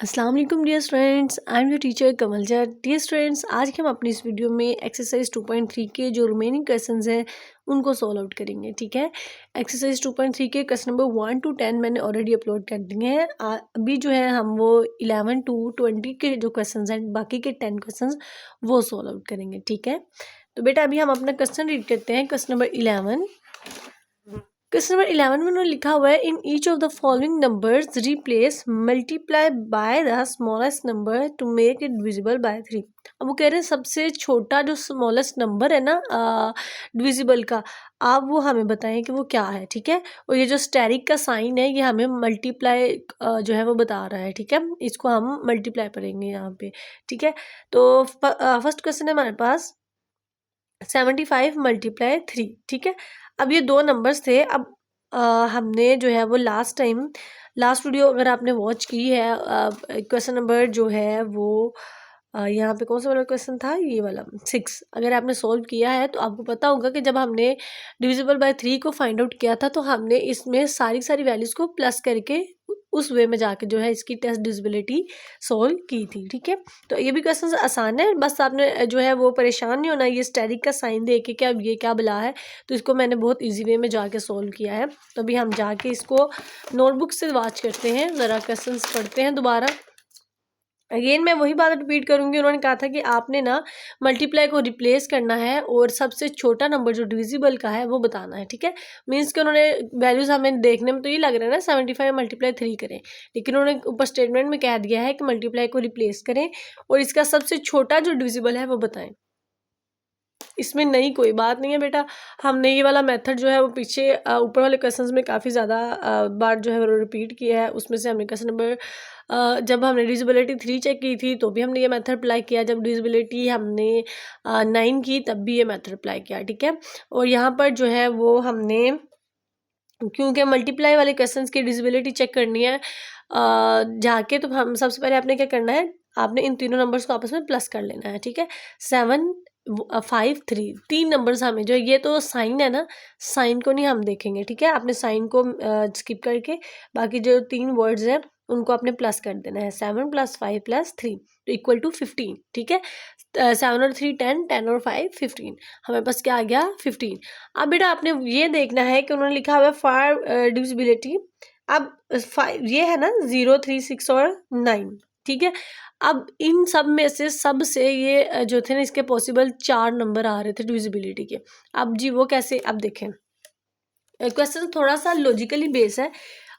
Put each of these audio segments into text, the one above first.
अस्सलाम वालेकुम dear students, I am your teacher Kamal Jatt. Dear students, आज हम अपनी इस वीडियो में एक्सरसाइज 2.3 के जो रिमेनिंग क्वेश्चंस हैं उनको सॉल्व आउट करेंगे। ठीक है, एक्सरसाइज 2.3 के क्वेश्चन नंबर 1 to 10 मैंने ऑलरेडी अपलोड कर दिए हैं। अभी जो है हम वो 11 to 20 के जो क्वेश्चंस हैं, बाकी के 10 क्वेश्चंस वो सॉल्व आउट करेंगे। ठीक है, तो बेटा अभी हम अपना क्वेश्चन रीड करते हैं। क्वेश्चन नंबर 11 में उन्होंने लिखा हुआ है, in each of the following numbers replace multiply by the smallest number to make it divisible bye 3। अब वो कह रहे हैं सबसे छोटा जो स्मॉलेस्ट नंबर है ना डिविजिबल का, आप वो हमें बताएं कि वो क्या है। ठीक है, और ये जो स्टेरिक का साइन है ये हमें मल्टीप्लाई जो है वो बता रहा है। ठीक है, इसको हम मल्टीप्लाई करेंगे यहाँ पे। ठीक है, तो फर्स्ट क्वेश्चन है हमारे पास 75 × 3। ठीक है, अब ये दो नंबर्स थे। अब हमने जो है वो लास्ट वीडियो अगर आपने वॉच की है, क्वेश्चन नंबर जो है वो यहाँ पे कौन सा वाला क्वेश्चन था, ये वाला 6, अगर आपने सॉल्व किया है तो आपको पता होगा कि जब हमने डिविजिबल बाय 3 को फाइंड आउट किया था तो हमने इसमें सारी वैल्यूज़ को प्लस करके उस वे में जाके जो है इसकी टेस्ट डिविजिबिलिटी सॉल्व की थी। ठीक है, तो ये भी क्वेश्चन आसान है, बस आपने जो है वो परेशान नहीं होना। ये स्टेरिक का साइन देख के क्या ये क्या बला है, तो इसको मैंने बहुत इजी वे में जाके सॉल्व किया है। तो अभी हम जाके इसको नोटबुक से वॉच करते हैं, ज़रा क्वेश्चन पढ़ते हैं दोबारा। अगेन मैं वही बात रिपीट करूंगी। उन्होंने कहा था कि आपने ना मल्टीप्लाई को रिप्लेस करना है और सबसे छोटा नंबर जो डिविजिबल का है वो बताना है। ठीक है, मीन्स कि उन्होंने वैल्यूज हमें देखने में तो ये लग रहा है ना 75 × 3 करें, लेकिन उन्होंने ऊपर स्टेटमेंट में कह दिया है कि मल्टीप्लाई को रिप्लेस करें और इसका सबसे छोटा जो डिविजिबल है वो बताएं। इसमें नई कोई बात नहीं है बेटा। हमने ये वाला मेथड जो है वो पीछे ऊपर वाले क्वेश्चंस में काफ़ी ज़्यादा बार जो है वो रिपीट किया है। उसमें से हमने क्वेश्चन नंबर जब हमने डिविजिबिलिटी 3 चेक की थी तो भी हमने ये मेथड अप्लाई किया। जब डिविजिबिलिटी हमने 9 की तब भी ये मेथड अप्लाई किया। ठीक है, और यहाँ पर जो है वो हमने क्योंकि मल्टीप्लाई वाले क्वेश्चंस की डिविजिबिलिटी चेक करनी है जाके, तो हम सबसे पहले आपने क्या करना है, आपने इन तीनों नंबर्स को आपस में प्लस कर लेना है। ठीक है, 7 5 3 तीन नंबर्स हमें जो ये तो साइन है ना, साइन को नहीं हम देखेंगे। ठीक है, आपने साइन को स्किप करके बाकी जो 3 वर्ड्स हैं उनको आपने प्लस कर देना है। 7 + 5 + 3 तो इक्वल टू 15। ठीक है, 7 और 3 10, 10 और 5 15, हमें पास क्या आ गया 15। अब बेटा आपने ये देखना है कि उन्होंने लिखा हुआ है फॉर डिविजिबिलिटी। अब 5 ये है ना 0 3 6 और 9। ठीक है, अब इन सब में से सबसे ये जो थे ना इसके पॉसिबल 4 नंबर आ रहे थे डिविजिबिलिटी के। अब जी वो कैसे, अब देखें क्वेश्चन थोड़ा सा लॉजिकली बेस है।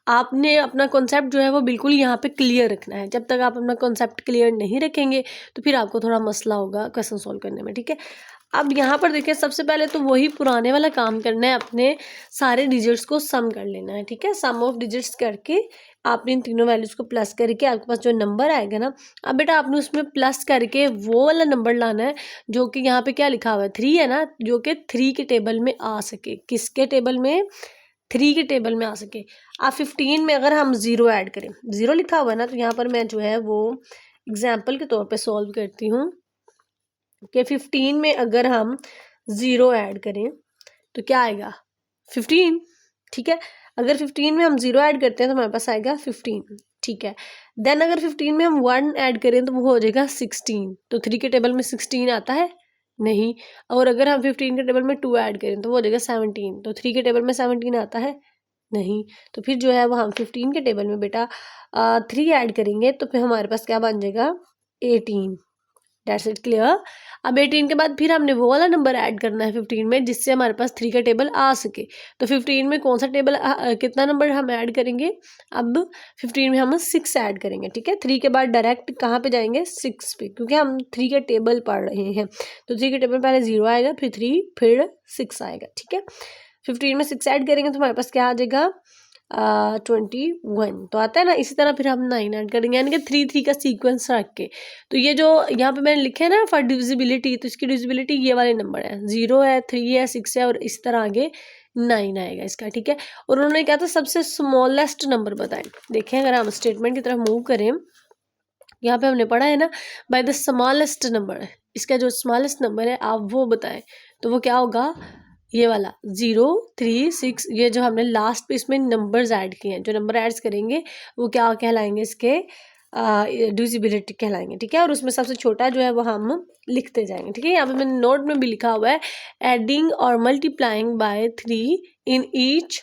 आपने अपना कॉन्सेप्ट जो है वो बिल्कुल यहाँ पे क्लियर रखना है। जब तक आप अपना कॉन्सेप्ट क्लियर नहीं रखेंगे तो फिर आपको थोड़ा मसला होगा क्वेश्चन सॉल्व करने में। ठीक है, अब यहाँ पर देखिए सबसे पहले तो वही पुराने वाला काम करना है, अपने सारे डिजिट्स को सम कर लेना है। ठीक है, सम ऑफ डिजिट्स करके आपने इन तीनों वैल्यूज को प्लस करके आपके पास जो नंबर आएगा ना, अब बेटा आपने उसमें प्लस करके वो वाला नंबर लाना है जो कि यहाँ पे क्या लिखा हुआ है 3 है ना, जो कि 3 के टेबल में आ सके। किसके टेबल में, 3 के टेबल में आ सके। आप 15 में अगर हम 0 ऐड करें, 0 लिखा हुआ है ना, तो यहाँ पर मैं जो है वो एग्जाम्पल के तौर पे सॉल्व करती हूँ कि 15 में अगर हम 0 ऐड करें तो क्या आएगा 15। ठीक है, अगर 15 में हम 0 ऐड करते हैं तो हमारे पास आएगा 15। ठीक है, देन अगर 15 में हम 1 ऐड करें तो वो हो जाएगा 16। तो 3 के टेबल में 16 आता है नहीं, और अगर हम 15 के टेबल में 2 ऐड करें तो वो हो जाएगा 17। तो 3 के टेबल में 17 आता है नहीं, तो फिर जो है वो हम 15 के टेबल में बेटा 3 ऐड करेंगे तो फिर हमारे पास क्या बन जाएगा 18। That's it clear. अब 18 के बाद फिर हमने वो वाला नंबर ऐड करना है 15 में जिससे हमारे पास 3 का टेबल आ सके। तो 15 में कौन सा टेबल कितना नंबर हम ऐड करेंगे, अब 15 में हम 6 ऐड करेंगे। ठीक है, 3 के बाद डायरेक्ट कहाँ पे जाएंगे 6 पे, क्योंकि हम 3 का टेबल पढ़ रहे हैं। तो 3 के टेबल पहले 0 आएगा, फिर 3, फिर 6 आएगा। ठीक है, 15 में 6 ऐड करेंगे तो हमारे पास क्या आ जाएगा 21 तो आता है ना। इसी तरह फिर हम 9 ऐड करेंगे, यानी कि 3 का सीक्वेंस रख के। तो ये जो यहाँ पे मैंने लिखा है ना फॉर डिविजिबिलिटी, तो इसकी डिविजिबिलिटी ये वाले नंबर है, 0 है, 3 है, 6 है और इस तरह आगे 9 आएगा इसका। ठीक है, और उन्होंने कहा था सबसे स्मॉलेस्ट नंबर बताएं। देखें अगर हम स्टेटमेंट की तरफ मूव करें, यहाँ पे हमने पढ़ा है ना बाय द स्मॉलेस्ट नंबर, इसका जो स्मॉलेस्ट नंबर है आप वो बताएं। तो वो क्या होगा, ये वाला 0 3 6, ये जो हमने लास्ट पे इसमें नंबर्स ऐड किए हैं, जो नंबर ऐड्स करेंगे वो क्या कहलाएंगे इसके डिविजिबिलिटी कहलाएंगे, ठीक है। और उसमें सबसे छोटा जो है वो हम लिखते जाएंगे, ठीक है। यहाँ पे मैंने नोट में भी लिखा हुआ है एडिंग और multiplying by 3 in each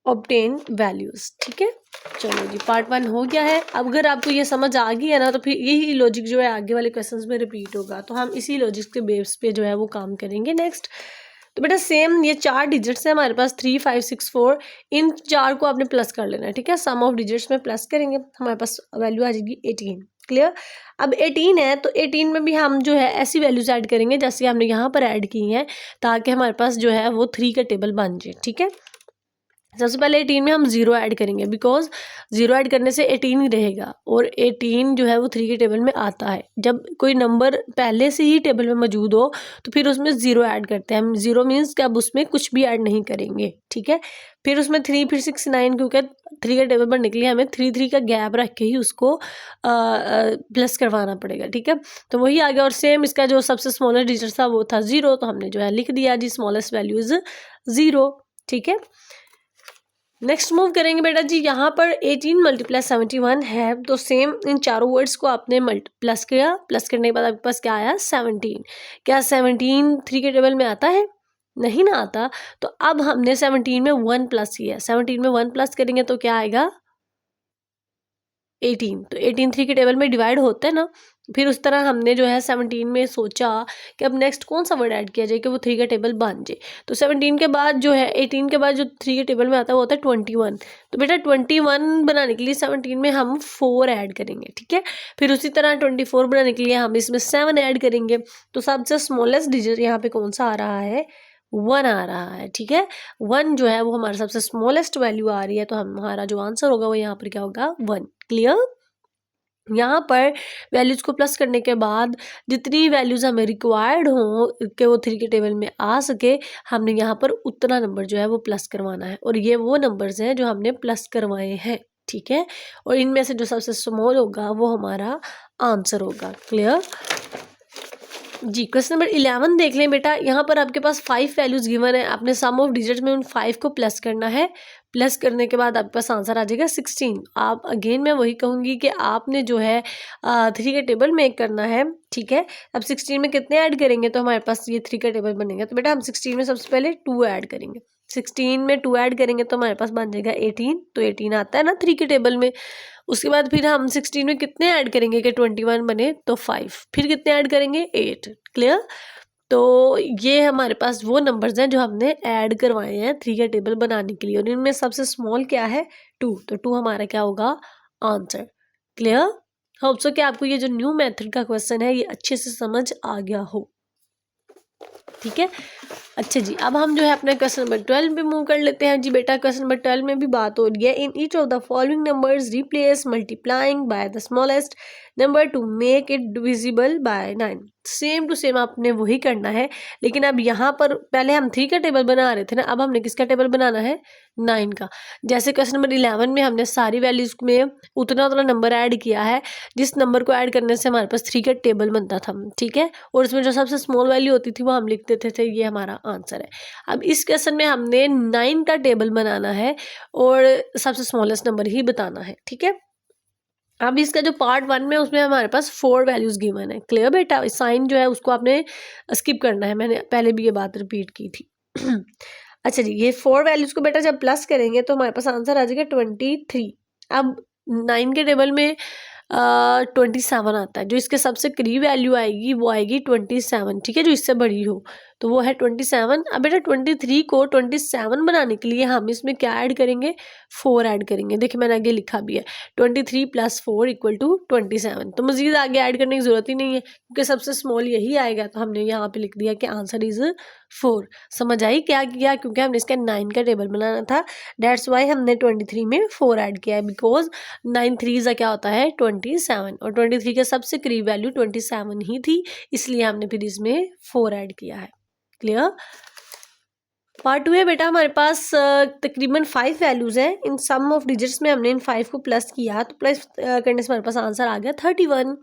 obtain values, ठीक है। चलो जी, पार्ट 1 हो गया है। अब अगर आपको ये समझ आ गई है ना, तो फिर यही लॉजिक जो है आगे वाले क्वेश्चंस में रिपीट होगा, तो हम इसी लॉजिक के बेस पे जो है वो काम करेंगे नेक्स्ट। तो बेटा सेम ये 4 डिजिट्स है हमारे पास 3 5 6 4, इन 4 को आपने प्लस कर लेना है, ठीक है। सम ऑफ डिजिट्स में प्लस करेंगे, हमारे पास वैल्यू आ जाएगी 18, क्लियर। अब 18 है तो 18 में भी हम जो है ऐसी वैल्यूज ऐड करेंगे जैसे हमने यहाँ पर ऐड की हैं, ताकि हमारे पास जो है वो 3 का टेबल बन जाए, ठीक है। सबसे पहले 18 में हम 0 ऐड करेंगे, बिकॉज 0 ऐड करने से 18 ही रहेगा, और 18 जो है वो 3 के टेबल में आता है। जब कोई नंबर पहले से ही टेबल में मौजूद हो तो फिर उसमें 0 ऐड करते हैं हम। 0 मीन्स कि अब उसमें कुछ भी ऐड नहीं करेंगे, ठीक है। फिर उसमें 3 फिर 6 9, क्योंकि 3 का टेबल बनने के लिए हमें 3 का गैप रख के ही उसको प्लस करवाना पड़ेगा, ठीक है। तो वही आ गया। और सेम इसका जो सबसे स्मॉलेस्ट डिजिट था वो था 0, तो हमने जो है लिख दिया जी स्मॉलेस्ट वैल्यू इज 0, ठीक है। नेक्स्ट मूव करेंगे बेटा जी, यहाँ पर 18 मल्टीप्लाई 71 है, तो सेम इन चारों वर्ड्स को आपने प्लस किया। प्लस करने के बाद आपके पास क्या आया 17। क्या 17 3 के टेबल में आता है? नहीं ना आता। तो अब हमने 17 में 1 प्लस किया, 17 में 1 प्लस करेंगे तो क्या आएगा 18। तो 18 3 के टेबल में डिवाइड होता है ना। फिर उस तरह हमने जो है 17 में सोचा कि अब नेक्स्ट कौन सा वर्ड ऐड किया जाए कि वो 3 का टेबल बन जाए। तो 17 के बाद जो है 18 के बाद जो 3 के टेबल में आता है वो होता है 21। तो बेटा 21 बनाने के लिए 17 में हम 4 ऐड करेंगे, ठीक है। फिर उसी तरह 24 बनाने के लिए हम इसमें 7 ऐड करेंगे। तो सबसे स्मॉलेस्ट डिजिट यहाँ पे कौन सा आ रहा है? 1 आ रहा है, ठीक है। 1 जो है वो हमारा सबसे स्मॉलेस्ट वैल्यू आ रही है, तो हमारा जो आंसर होगा वो यहाँ पर क्या होगा 1, क्लियर। यहाँ पर वैल्यूज को प्लस करने के बाद जितनी वैल्यूज हमें रिक्वायर्ड हो कि वो 3 के टेबल में आ सके, हमने यहाँ पर उतना नंबर जो है वो प्लस करवाना है, और ये वो नंबर्स हैं जो हमने प्लस करवाए हैं, ठीक है। और इनमें से जो सबसे स्मॉल होगा वो हमारा आंसर होगा, क्लियर जी। क्वेश्चन नंबर 11 देख लें बेटा। यहाँ पर आपके पास 5 वैल्यूज गिवन है, आपने सम ऑफ डिजिट में उन 5 को प्लस करना है। प्लस करने के बाद आपके पास आंसर आ जाएगा 16। आप अगेन मैं वही कहूँगी कि आपने जो है 3 का टेबल मेक करना है, ठीक है। अब 16 में कितने ऐड करेंगे तो हमारे पास ये 3 का टेबल बनेगा। तो बेटा हम 16 में सबसे पहले 2 ऐड करेंगे। 16 में 2 ऐड करेंगे तो हमारे पास बन जाएगा 18। तो 18 आता है ना 3 के टेबल में। उसके बाद फिर हम 16 में कितने ऐड करेंगे कि 21 बने, तो 5। फिर कितने ऐड करेंगे 8, क्लियर। तो ये हमारे पास वो नंबर्स हैं जो हमने ऐड करवाए हैं 3 का टेबल बनाने के लिए, और इनमें सबसे स्मॉल क्या है 2। तो 2 हमारा क्या होगा आंसर, क्लियर। होप सो कि आपको ये जो न्यू मेथड का क्वेश्चन है ये अच्छे से समझ आ गया हो, ठीक है। अच्छा जी, अब हम जो है अपने क्वेश्चन नंबर 12 पे मूव कर लेते हैं जी बेटा। क्वेश्चन नंबर 12 में भी बात हो रही है in each of the following numbers replace multiplying by the smallest number to make it divisible by 9। Same to same आपने वही करना है, लेकिन अब यहाँ पर पहले हम 3 का टेबल बना रहे थे ना, अब हमने किसका टेबल बनाना है 9 का। जैसे क्वेश्चन नंबर 11 में हमने सारी वैल्यूज में उतना उतना नंबर ऐड किया है जिस नंबर को ऐड करने से हमारे पास 3 का टेबल बनता था, ठीक है। और उसमें जो सबसे स्मॉल वैल्यू होती थी वो हम लिख देते थे, ये हमारा आंसर है। अब इस क्वेश्चन में हमने 9 का टेबल बनाना है और सबसे स्मॉलेस्ट नंबर ही बताना है, ठीक है। अब इसका जो पार्ट 1 में उसमें हमारे पास 4 वैल्यूज गिवन है, क्लियर बेटा। साइन जो है उसको आपने स्किप करना है, मैंने पहले भी ये बात रिपीट की थी। अच्छा जी, ये 4 वैल्यूज को बेटा जब प्लस करेंगे तो हमारे पास आंसर आ जाएगा 23। अब 9 के टेबल में 27 आता है, जो इसके सबसे करीब वैल्यू आएगी वो आएगी 27, ठीक है, जो इससे बड़ी हो तो वो है 27। अब बेटा 23 को 27 बनाने के लिए हम इसमें क्या ऐड करेंगे 4 ऐड करेंगे। देखिए मैंने आगे लिखा भी है 23 + 4 = 27। तो मजीद आगे ऐड करने की जरूरत ही नहीं है क्योंकि सबसे स्मॉल यही आएगा, तो हमने यहाँ पे लिख दिया कि आंसर इज 4। समझ आई क्या किया? क्योंकि हमने इसका 9 का टेबल बनाना था, डेट्स वाई हमने 23 में 4 ऐड किया है, बिकॉज 9 3 क्या होता है 27, और 23 के सबसे करीब वैल्यू 27 ही थी, इसलिए हमने फिर इसमें 4 ऐड किया है, क्लियर। पार्ट 2 है बेटा हमारे पास तकरीबन 5 वैल्यूज हैं। इन सम ऑफ डिजिट्स में हमने इन 5 को प्लस किया, तो प्लस करने से हमारे पास आंसर आ गया 31,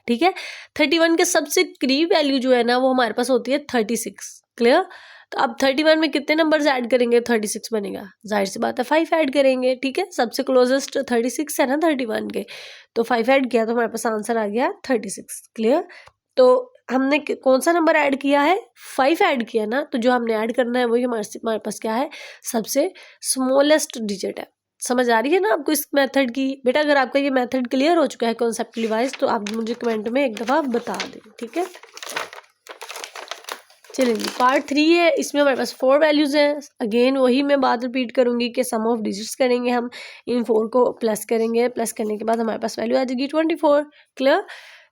ठीक है। 31 के सबसे करीब वैल्यू जो है ना वो हमारे पास होती है 36, क्लियर। तो अब 31 में कितने नंबर्स ऐड करेंगे 36 बनेगा, जाहिर सी बात है 5 ऐड करेंगे, ठीक है, सबसे क्लोजेस्ट 36 है ना 31 के, तो 5 ऐड किया तो हमारे पास आंसर आ गया 36। क्लियर। तो हमने कौन सा नंबर ऐड किया है, 5 ऐड किया ना, तो जो हमने ऐड करना है वही हमारे पास क्या है, सबसे स्मॉलेस्ट डिजिट है। समझ आ रही है ना आपको इस मेथड की। बेटा अगर आपका ये मेथड क्लियर हो चुका है कॉन्सेप्टली वाइज तो आप मुझे कमेंट में एक दफ़ा बता दें, ठीक है। चलिए पार्ट 3 है, इसमें हमारे पास 4 वैल्यूज़ हैं। अगेन वही मैं बात रिपीट करूंगी कि सम ऑफ डिजिट्स करेंगे हम, इन 4 को प्लस करेंगे, प्लस करने के बाद हमारे पास वैल्यू आ जाएगी 24। क्लियर।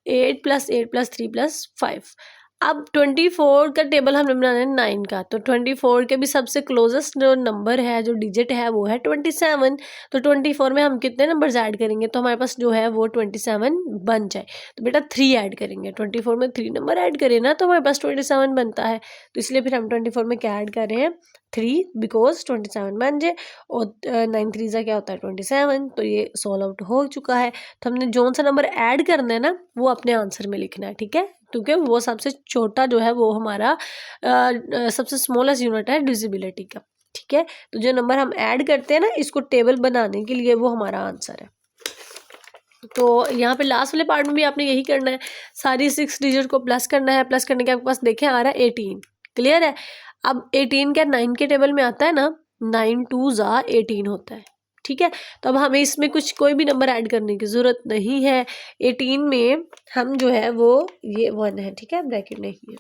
8 + 8 + 3 + 5। अब 24 का टेबल हमने बनाना है 9 का, तो 24 के भी सबसे क्लोजेस्ट जो नंबर है, जो डिजिट है वो है 27। तो 24 में हम कितने नंबर्स ऐड करेंगे तो हमारे पास जो है वो 27 बन जाए। तो बेटा 3 ऐड करेंगे, 24 में 3 नंबर ऐड करें ना तो हमारे पास 27 बनता है। तो इसलिए फिर हम 24 में क्या ऐड कर रहे हैं 3, बिकॉज 27 बन जाए, और 9 3 क्या होता है 27। तो ये सॉल्व आउट हो चुका है। तो हमने जो सा नंबर ऐड करना है ना वो अपने आंसर में लिखना है, ठीक है, क्योंकि वो सबसे छोटा जो है वो हमारा सबसे स्मॉलेस्ट यूनिट है डिविजिबिलिटी का, ठीक है। तो जो नंबर हम ऐड करते हैं ना इसको टेबल बनाने के लिए वो हमारा आंसर है। तो यहाँ पे लास्ट वाले पार्ट में भी आपने यही करना है, सारी 6 डिजिट को प्लस करना है। प्लस करने के आपके पास देखें आ रहा है 18। क्लियर है। अब 18 क्या 9 के टेबल में आता है ना, 9 2 ज़ा 18 होता है, ठीक है। तो अब हमें इसमें कुछ कोई भी नंबर ऐड करने की ज़रूरत नहीं है। 18 में हम जो है वो ये 1 है, ठीक है, ब्रैकेट नहीं है।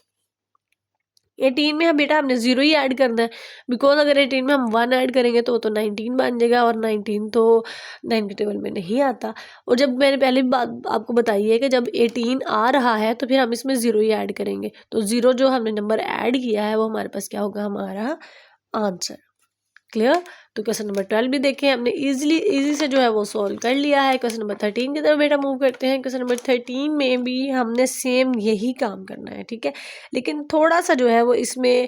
18 में हम बेटा हमने 0 ही ऐड करना है, बिकॉज अगर 18 में हम 1 ऐड करेंगे तो वो तो 19 बन जाएगा, और 19 तो 9 के टेबल में नहीं आता। और जब मैंने पहले भी बात आपको बताई है कि जब 18 आ रहा है तो फिर हम इसमें 0 ही ऐड करेंगे, तो 0 जो हमने नंबर ऐड किया है वो हमारे पास क्या होगा, हमारा आंसर। क्लियर। तो क्वेश्चन नंबर 12 भी देखें हमने इजी से जो है वो सॉल्व कर लिया है। क्वेश्चन नंबर 13 की तरफ बेटा मूव करते हैं। क्वेश्चन नंबर 13 में भी हमने सेम यही काम करना है, ठीक है, लेकिन थोड़ा सा जो है वो इसमें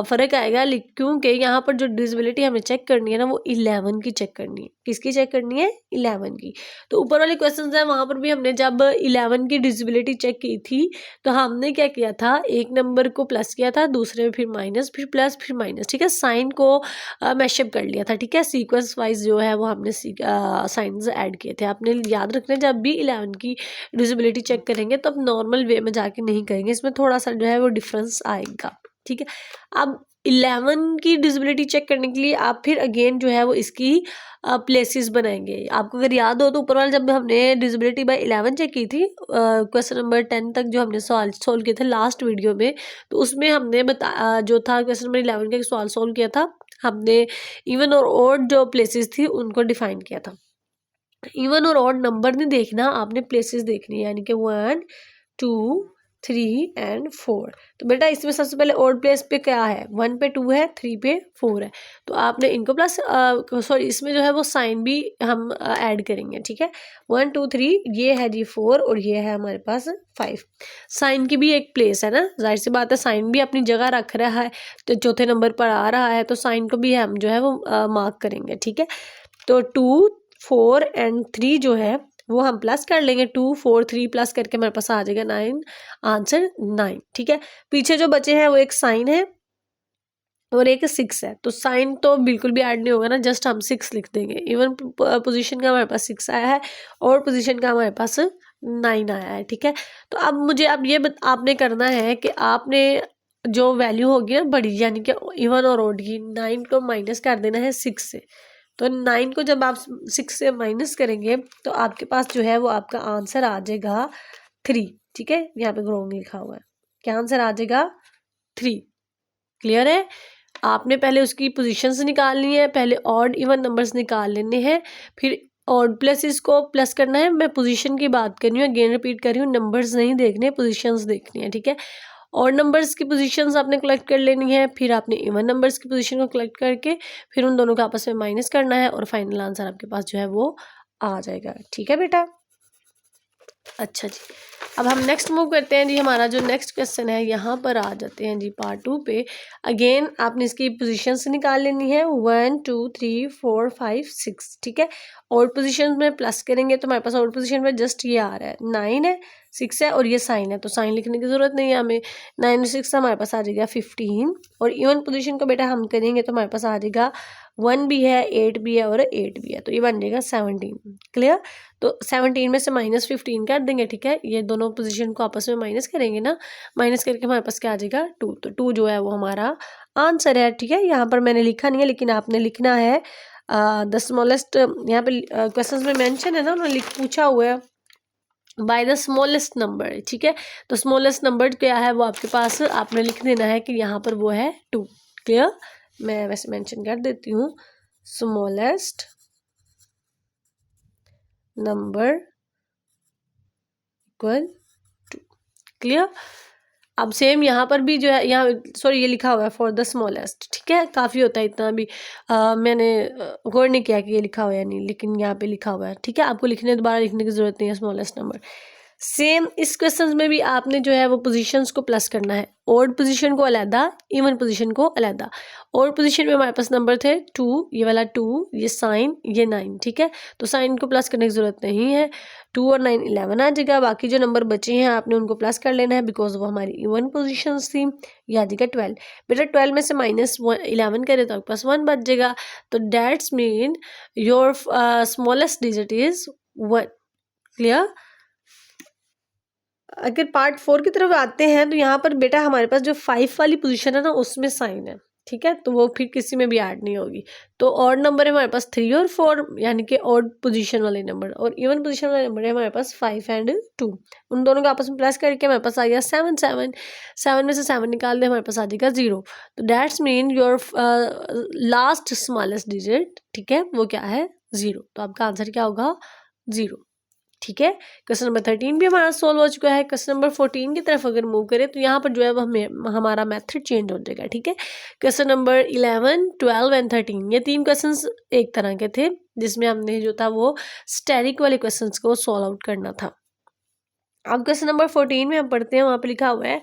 फ़र्क आएगा, क्योंकि यहाँ पर जो डिविजिबिलिटी हमें चेक करनी है ना वो 11 की चेक करनी है। किसकी चेक करनी है, 11 की। तो ऊपर वाले क्वेश्चन है वहाँ पर भी हमने जब 11 की डिविजिबिलिटी चेक की थी तो हमने क्या किया था, एक नंबर को प्लस किया था, दूसरे में फिर माइनस, फिर प्लस, फिर माइनस, ठीक है, साइन को मैशअप कर लिया था, ठीक है, सीक्वेंस वाइज जो है वो हमने साइंस ऐड किए थे। आपने याद रखना जब भी 11 की डिविजिबिलिटी चेक करेंगे तो अब नॉर्मल वे में जाके नहीं करेंगे, इसमें थोड़ा सा जो है वो डिफरेंस आएगा, ठीक है। अब 11 की डिविजिबिलिटी चेक करने के लिए आप फिर अगेन जो है वो इसकी प्लेसेस बनाएंगे। आपको अगर याद हो तो ऊपर वाला जब हमने डिविजिबिलिटी बाय 11 चेक की थी, क्वेश्चन नंबर 10 तक जो हमने सवाल सोल्व किए थे लास्ट वीडियो में, तो उसमें हमने जो था क्वेश्चन नंबर 11 का सवाल सोल्व किया था, हमने इवन और ऑड जो प्लेसेस थी उनको डिफाइन किया था। इवन और ऑड नंबर नहीं देखना, आपने प्लेसेस देखनी है, यानी कि 1 2 3 एंड 4। तो बेटा इसमें सबसे पहले ऑड प्लेस पे क्या है, 1 पे 2 है, 3 पे 4 है, तो आपने इनको प्लस सॉरी इसमें जो है वो साइन भी हम ऐड करेंगे, ठीक है। 1 2 3 ये है जी 4 और ये है हमारे पास 5। साइन की भी एक प्लेस है ना, जाहिर सी बात है साइन भी अपनी जगह रख रहा है, तो चौथे नंबर पर आ रहा है तो साइन को भी हम जो है वो मार्क करेंगे, ठीक है। तो 2 4 एंड 3 जो है वो हम प्लस कर लेंगे, 2 4 3 प्लस करके हमारे पास आ जाएगा 9, आंसर 9, ठीक है। पीछे जो बचे हैं वो एक साइन है और एक 6 है, तो साइन तो बिल्कुल भी ऐड नहीं होगा ना, जस्ट हम 6 लिख देंगे। इवन पोजीशन का हमारे पास 6 आया है और पोजीशन का हमारे पास 9 आया है, ठीक है। तो अब मुझे अब ये आपने करना है कि आपने जो वैल्यू होगी ना बड़ी, यानी कि इवन और ऑड की, 9 को माइनस कर देना है 6 से। तो 9 को जब आप 6 से माइनस करेंगे तो आपके पास जो है वो आपका आंसर आ जाएगा 3, ठीक है। यहाँ पे रॉन्ग लिखा हुआ है, क्या आंसर आ जाएगा 3। क्लियर है। आपने पहले उसकी पोजीशंस निकालनी है, पहले ऑड इवन नंबर्स निकाल लेने हैं, फिर ऑड प्लेसेस को प्लस करना है। मैं पोजीशन की बात कर रही हूँ, अगेन रिपीट कर रही हूँ, नंबर्स नहीं देखने, पोजीशंस देखनी है, ठीक है। और नंबर्स की पोजीशंस आपने कलेक्ट कर लेनी है, फिर आपने इवन नंबर्स की पोजीशन को कलेक्ट करके फिर उन दोनों को आपस में माइनस करना है और फाइनल आंसर आपके पास जो है वो आ जाएगा, ठीक है बेटा। अच्छा जी, अब हम नेक्स्ट मूव करते हैं जी, हमारा जो नेक्स्ट क्वेश्चन है यहाँ पर आ जाते हैं जी पार्ट 2 पे। अगेन आपने इसकी पोजीशंस निकाल लेनी है 1 2 3 4 5 6, ठीक है। और पोजीशन में प्लस करेंगे तो हमारे पास और पोजीशन में जस्ट ये आ रहा है 9 है 6 है और ये साइन है, तो साइन लिखने की जरूरत नहीं है हमें। 9 6 हमारे पास आ जाएगा 15। और इवन पोजीशन को बेटा हम करेंगे तो हमारे पास आ जाएगा 1 भी है 8 भी है और 8 भी है, तो ये बन जाएगा 17। क्लियर। तो 17 में से -15 कर देंगे, ठीक है। ये दोनों पोजीशन को आपस में माइनस करेंगे ना, माइनस करके हमारे पास क्या आ जाएगा 2, तो 2 जो है वो हमारा आंसर है, ठीक है। यहाँ पर मैंने लिखा नहीं है लेकिन आपने लिखना है द स्मॉलेस्ट, यहाँ पे क्वेश्चन में मेंशन है ना, उन्होंने पूछा हुआ है बाय द स्मॉलेस्ट नंबर, ठीक है। तो स्मॉलेस्ट नंबर क्या है वो आपके पास आपने लिख देना है कि यहाँ पर वो है 2। क्लियर। मैं वैसे मेंशन कर देती हूँ स्मॉलेस्ट नंबर इक्वल 2। क्लियर। अब सेम यहाँ पर भी जो है, यहाँ सॉरी ये लिखा हुआ है फॉर द स्मॉलेस्ट, ठीक है। काफ़ी होता है इतना भी, मैंने गौर नहीं किया कि ये लिखा हुआ है नहीं, लेकिन यहाँ पे लिखा हुआ है, ठीक है। आपको दोबारा लिखने की जरूरत नहीं है स्मॉलेस्ट नंबर। सेम इस क्वेश्चन में भी आपने जो है वो पोजीशंस को प्लस करना है, ओड पोजीशन को अलहदा, इवन पोजीशन को अलहदा। ओड पोजीशन में हमारे पास नंबर थे 2, ये वाला 2, ये साइन, ये 9, ठीक है। तो साइन को प्लस करने की जरूरत नहीं है, 2 और 9 11 आ जाएगा। बाकी जो नंबर बचे हैं आपने उनको प्लस कर लेना है बिकॉज वो हमारी इवन पोजीशंस थी। ये आ जाएगा 12। बेटा 12 में से -11 करें तो आपके पास 1 बच जाएगा। तो that's mean your smallest digit is 1। Clear. अगर पार्ट 4 की तरफ आते हैं तो यहाँ पर बेटा हमारे पास जो 5 वाली पोजीशन है ना उसमें साइन है, ठीक है। तो वो फिर किसी में भी ऐड नहीं होगी। तो ऑड नंबर है हमारे पास 3 और 4, यानी कि ऑड पोजीशन वाले नंबर, और इवन पोजीशन वाले नंबर है हमारे पास 5 एंड 2। उन दोनों को आपस में प्लस करके हमारे पास आ गया 7 7। 7 में से 7 निकाल दे हमारे पास आ जाएगा 0। तो that's mean your last smallest digit, ठीक है, वो क्या है 0। तो आपका आंसर क्या होगा 0, ठीक है। क्वेश्चन नंबर 13 भी हमारा सोल्व हो चुका है। क्वेश्चन नंबर 14 की तरफ अगर मूव करें तो यहाँ पर जो है वो हमारा मेथड चेंज हो जाएगा, ठीक है। क्वेश्चन नंबर 11 12 एंड 13 ये 3 क्वेश्चंस एक तरह के थे जिसमें हमने जो था वो स्टेरिक वाले क्वेश्चंस को सॉल्व आउट करना था। अब क्वेश्चन नंबर 14 में हम पढ़ते हैं, वहाँ पे लिखा हुआ है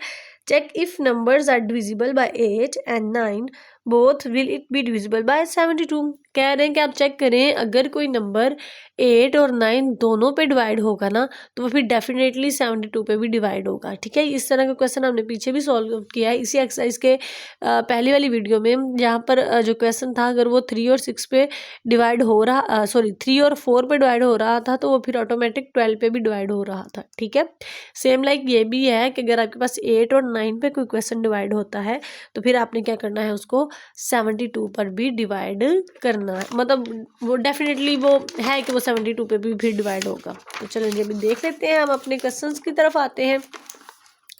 check if numbers are divisible by 8 and 9 both will it be divisible by 72। कह रहे हैं कि आप चेक करें अगर कोई नंबर 8 और 9 दोनों पे डिवाइड होगा ना तो वो फिर डेफिनेटली 72 पे भी डिवाइड होगा, ठीक है। इस तरह का क्वेश्चन हमने पीछे भी सॉल्व किया है इसी एक्सरसाइज के पहली वाली वीडियो में, जहाँ पर जो क्वेश्चन था अगर वो 3 और 6 पे डिवाइड हो रहा 3 और 4 पे डिवाइड हो रहा था तो वो फिर ऑटोमेटिक 12 पे भी डिवाइड हो रहा था, ठीक है। सेम लाइक ये भी है कि अगर आपके पास 8 और 9 पे कोई क्वेश्चन डिवाइड होता है तो फिर आपने क्या करना है उसको 72 पर भी डिवाइड करना है, मतलब वो डेफिनेटली वो है कि वो 72 पे भी फिर डिवाइड होगा। तो चलो जी अभी देख लेते हैं, हम अपने क्वेश्चंस की तरफ आते हैं।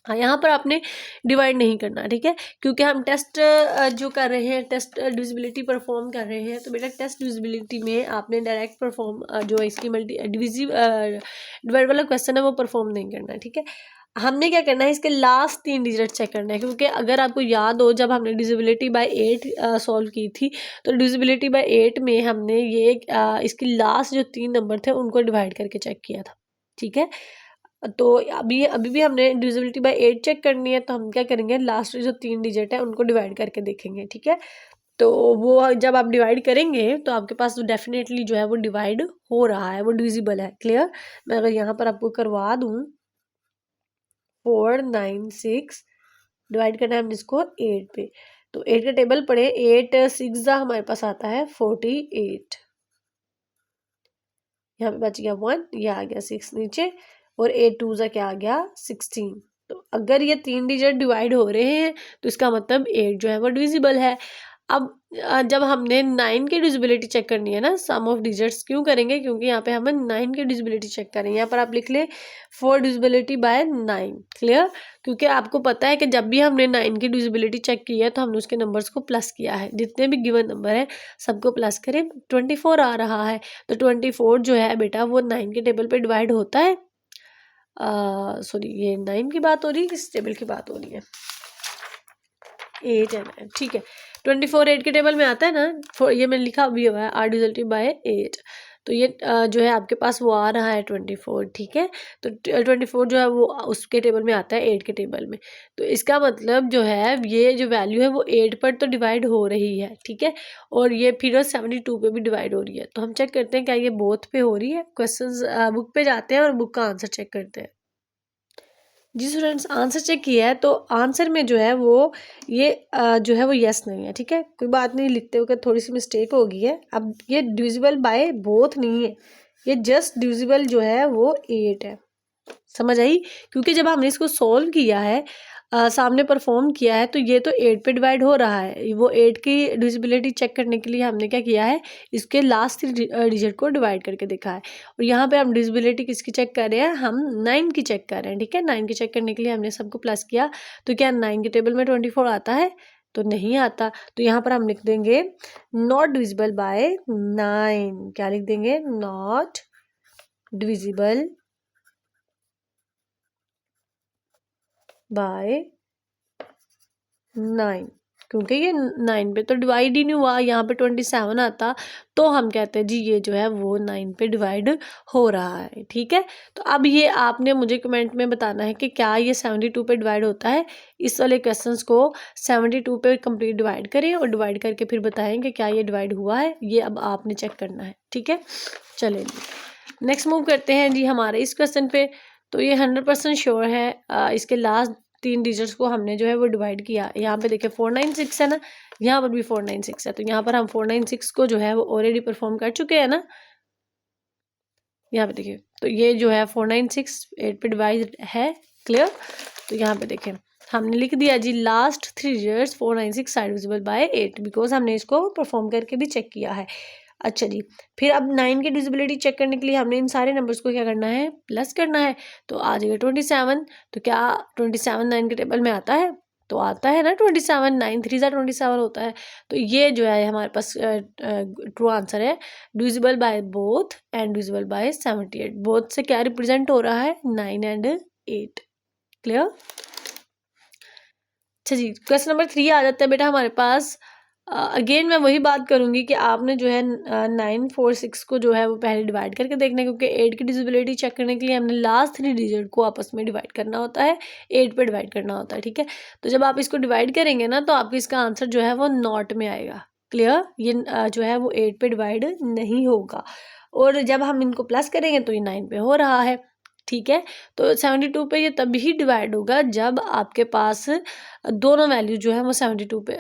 हाँ यहाँ पर आपने डिवाइड नहीं करना, ठीक है, क्योंकि हम टेस्ट जो कर रहे हैं टेस्ट डिविजिबिलिटी परफॉर्म कर रहे हैं। तो बेटा टेस्ट डिविजिबिलिटी में आपने डायरेक्ट परफॉर्म जो इसकी डिवाइड वाला क्वेश्चन है वो परफॉर्म नहीं करना है, ठीक है। हमने क्या करना है इसके लास्ट 3 डिजिट चेक करना है, क्योंकि अगर आपको याद हो जब हमने डिविजिबिलिटी बाय 8 सॉल्व की थी तो डिविजिबिलिटी बाय 8 में हमने ये इसकी लास्ट जो 3 नंबर थे उनको डिवाइड करके चेक किया था, ठीक है। तो अभी भी हमने डिविजिबिलिटी बाय 8 चेक करनी है, तो हम क्या करेंगे लास्ट जो 3 डिजिट है उनको डिवाइड करके देखेंगे, ठीक है। तो वो जब आप डिवाइड करेंगे तो आपके पास डेफिनेटली जो है वो डिवाइड हो रहा है, वो डिविजिबल है। क्लियर। मैं अगर यहाँ पर आपको करवा दूँ 4 9 6 डिवाइड करना है हमने इसको 8 पे, तो 8 का टेबल पढ़े 8 6 हमारे पास आता है 48, यहाँ पे बच गया 1, ये आ गया 6 नीचे, और 8 2 जा क्या आ गया 16। तो अगर ये 3 डिजिट डिवाइड हो रहे हैं तो इसका मतलब 8 जो है वो डिविजिबल है। अब जब हमने 9 की डिविजिबिलिटी चेक करनी है ना, सम ऑफ डिजिट्स क्यों करेंगे, क्योंकि यहाँ पे हमें 9 की डिविजिबिलिटी चेक करेंगे। यहाँ पर आप लिख ले 4 डिविजिबिलिटी बाय 9। क्लियर। क्योंकि आपको पता है कि जब भी हमने 9 की डिविजिबिलिटी चेक की है तो हमने उसके नंबर्स को प्लस किया है, जितने भी गिवन नंबर है सबको प्लस करें, 24 आ रहा है। तो 24 जो है बेटा वो 9 के टेबल पे डिवाइड होता है, सॉरी ये 9 की बात हो रही है, किस टेबल की बात हो रही है, 8 है 9, ठीक है। 24 8 के टेबल में आता है ना, ये मैंने लिखा भी हुआ है आर डिविजिबिलिटी बाय 8। तो ये जो है आपके पास वो आ रहा है 24, ठीक है। तो 24 जो है वो उसके टेबल में आता है 8 के टेबल में। तो इसका मतलब जो है ये जो वैल्यू है वो 8 पर तो डिवाइड हो रही है, ठीक है, और ये फिर 72 पे भी डिवाइड हो रही है। तो हम चेक करते हैं क्या ये बोथ पे हो रही है। क्वेश्चन बुक पे जाते हैं और बुक का आंसर चेक करते हैं। जी स्टूडेंट्स, आंसर चेक किया है तो आंसर में जो है वो ये जो है वो यस नहीं है, ठीक है। कोई बात नहीं, लिखते हुए थोड़ी सी मिस्टेक हो गई है। अब ये डिविजिबल बाय बोथ नहीं है, ये जस्ट डिविजिबल जो है वो 8 है। समझ आई? क्योंकि जब हमने इसको सॉल्व किया है, सामने परफॉर्म किया है, तो ये तो 8 पे डिवाइड हो रहा है। वो 8 की डिविजिबिलिटी चेक करने के लिए हमने क्या किया है, इसके लास्ट डिजिट को डिवाइड करके देखा है। और यहाँ पे हम डिविजिबिलिटी किसकी चेक कर रहे हैं, हम 9 की चेक कर रहे हैं, ठीक है। 9 की चेक करने के लिए हमने सबको प्लस किया, तो क्या 9 के टेबल में 24 आता है? तो नहीं आता। तो यहाँ पर हम लिख देंगे नॉट डिविजिबल बाय 9। क्या लिख देंगे? नॉट डिविजिबल बाय 9, क्योंकि ये 9 पे तो डिवाइड ही नहीं हुआ। यहाँ पे 27 आता तो हम कहते हैं जी ये जो है वो 9 पे डिवाइड हो रहा है, ठीक है। तो अब ये आपने मुझे कमेंट में बताना है कि क्या ये 72 पे डिवाइड होता है। इस वाले क्वेश्चंस को 72 पे कंप्लीट डिवाइड करें और डिवाइड करके फिर बताएं कि क्या ये डिवाइड हुआ है। ये अब आपने चेक करना है, ठीक है। चलें जी, नेक्स्ट मूव करते हैं जी हमारे इस क्वेश्चन पे। तो ये 100% श्योर है, इसके लास्ट 3 डिजिट्स को हमने जो है वो डिवाइड किया। यहाँ पे देखिए 496 है ना, यहाँ पर भी 496 है, तो यहाँ पर हम 496 को जो है वो ऑलरेडी परफॉर्म कर चुके हैं ना। यहाँ पे देखिए, तो ये जो है 496 8 पे डिवाइड है, क्लियर। तो यहाँ पे देखिए हमने लिख दिया जी last 3 digits 496 side visible by 8, because हमने इसको परफॉर्म करके भी चेक किया है। अच्छा जी, फिर अब 9 की डिविजिबिलिटी चेक करने के लिए हमने इन सारे नंबर्स को क्या करना है, प्लस करना है। तो आ जाएगा 27। तो क्या 27 9 के टेबल में आता है? तो आता है ना 27, 9 3 27 होता है। तो ये जो है हमारे पास ट्रू आंसर है, divisible by both and divisible by 78। Both से क्या रिप्रेजेंट हो रहा है, 9 एंड 8, क्लियर। अच्छा जी, क्वेश्चन नंबर 3 आ जाता है बेटा हमारे पास। अगेन मैं वही बात करूंगी कि आपने जो है 946 को जो है वो पहले डिवाइड करके देखना है, क्योंकि 8 की डिविजिबिलिटी चेक करने के लिए हमने लास्ट 3 डिजिट को आपस में डिवाइड करना होता है, 8 पे डिवाइड करना होता है, ठीक है। तो जब आप इसको डिवाइड करेंगे ना तो आपको इसका आंसर जो है वो नॉट में आएगा, क्लियर। ये जो है वो 8 पे डिवाइड नहीं होगा। और जब हम इनको प्लस करेंगे तो ये 9 पे हो रहा है, ठीक है। तो 72 पे ये तभी डिवाइड होगा जब आपके पास दोनों वैल्यू जो है वो 72 पे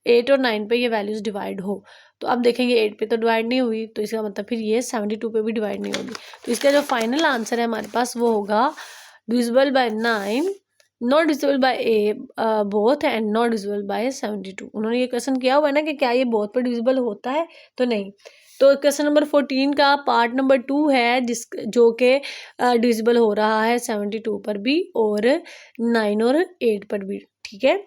8 और 9 पे ये वैल्यूज डिवाइड हो। तो अब देखेंगे 8 पे तो डिवाइड नहीं हुई, तो इसका मतलब फिर ये 72 पे भी डिवाइड नहीं होगी। तो इसका जो फाइनल आंसर है हमारे पास वो होगा divisible by 9, not divisible by both and not divisible by 72। उन्होंने ये क्वेश्चन किया हुआ है ना कि क्या ये बोथ पर डिविजिबल होता है, तो नहीं। तो क्वेश्चन नंबर 14 का पार्ट नंबर 2 है जिस जो कि डिविजिबल हो रहा है 72 पर भी और 9 और 8 पर भी, ठीक है।